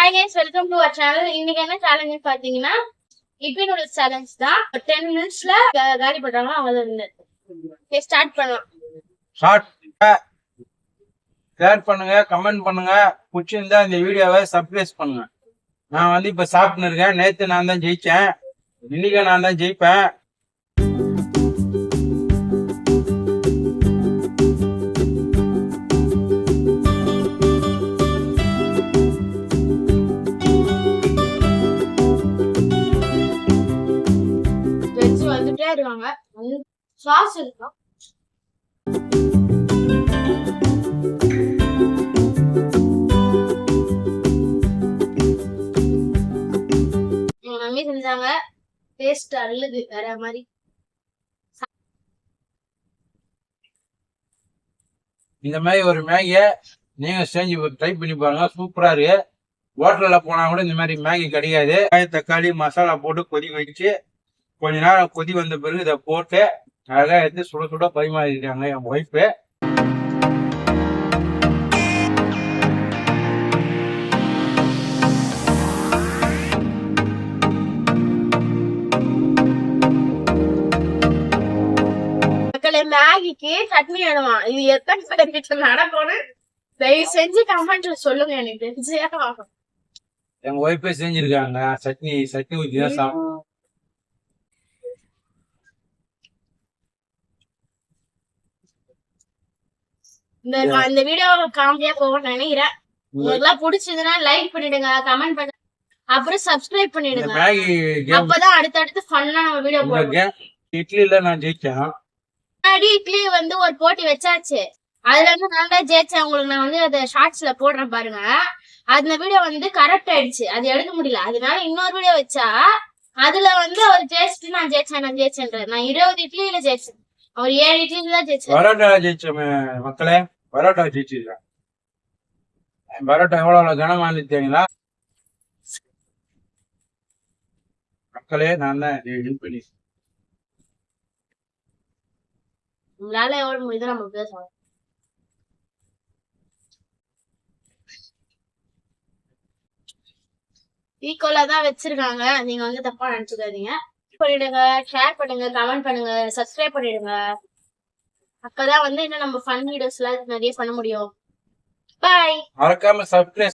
Hi guys, welcome to our channel. இன்னைக்கு என்ன challenge பாத்தீங்கன்னா இப்பி நூடுல்ஸ் சேலஞ்ச் தான். 10 மினிட்ஸ்ல காலி பண்றாங்க. அவ்வளவுதான். ஸ்டார்ட் பண்ணலாம். ஷேர் பண்ணுங்க, கமெண்ட் பண்ணுங்க, பிடிச்சிருந்தா இந்த வீடியோவை சப்ஸ்கிரைப் பண்ணுங்க. நான் இப்ப சாப்பிட்டு இருக்கேன். நேத்து நான் தான் ஜெயிச்சேன், இன்னைக்கு நான் தான் ஜெயிப்பேன். வந்துட்டே இருக்காங்க. சாஸ் இருக்கும். மம்மி செஞ்சாங்க. டேஸ்ட் அல்லது வேற மாதிரி. இந்த மாதிரி ஒரு மேகிய நீங்க செஞ்சு ட்ரை பண்ணி பாருங்க, சூப்பரா இருக்கு. ஹோட்டல்ல போனா கூட இந்த மாதிரி மேகி கிடையாது. தக்காளி மசாலா போட்டு கொதிக்க வச்சு கொஞ்ச நேரம் கொதி வந்த பிறகு இதை போட்டு அழகா எடுத்து சுட சுட பரிமாறிருக்காங்க என் ஒய்ஃபு. மேகிக்கு சட்னி வேணுமா? இது எத்தனை வீட்டுல நடக்கும்னு தயவு செஞ்சு கமெண்ட்ல சொல்லுங்க. எனக்கு தெரிஞ்சே ஆகும். எங்க ஒய்ஃபே செஞ்சிருக்காங்க. சட்னி ஊத்தி தான் சாப்பிடும். இந்த வீடியோ காமெடியா போகும் நினைக்கிறேன். உங்களுக்கு பிடிச்சதுன்னா லைக் பண்ணிடுங்க, கமெண்ட் பண்ணுங்க, அப்புறம் சப்ஸ்கிரைப் பண்ணிடுங்க. அப்பதான் அடுத்தடுத்து ஃபன்னா வீடியோ போடுவோம். இட்லில நான் ஜெயிச்சேன். இட்லி ஒரு போட்டி வச்சாச்சு. அதுல நான் தான் ஜெயிச்சேன். உங்களுக்கு நான் அதை ஷார்ட்ஸ்ல போடுறேன் பாருங்க. அந்த வீடியோ கரெக்ட் ஆயிடுச்சு, அது எடுக்க முடியல. அதனால இன்னொரு வீடியோ வச்சா அதுல அவர் ஜெயிச்சுட்டு நான் ஜெயிச்சேன். நான் 20 இட்லியில ஜெயிச்சேன். அவர் 7 இட்லியில தான் ஜெயிச்சேன். பரோட்டா ஜெயிச்சோம் மக்களே. பரோட்டா ஜெயிச்சிருக்கேன். பரோட்டா எவ்வளவு கனமானு தெரியுங்களா மக்களே? நான் தான் பண்ணி உங்களால எவ்வளவு முடியுதோ நம்ம பேசலாம். ஈக்குவலா தான் வச்சிருக்காங்க. நீங்க தப்பா நினைச்சுக்காதீங்க. பண்ணிடுங்க, ஷேர் பண்ணுங்க, கமெண்ட் பண்ணுங்க, சப்ஸ்கிரைப் பண்ணிடுங்க. அப்பதான் இன்னும் நம்ம ஃபன் வீடியோஸ் எல்லாம் நிறைய பண்ண முடியும். பாய். மறக்காம சப்ஸ்கிரைப்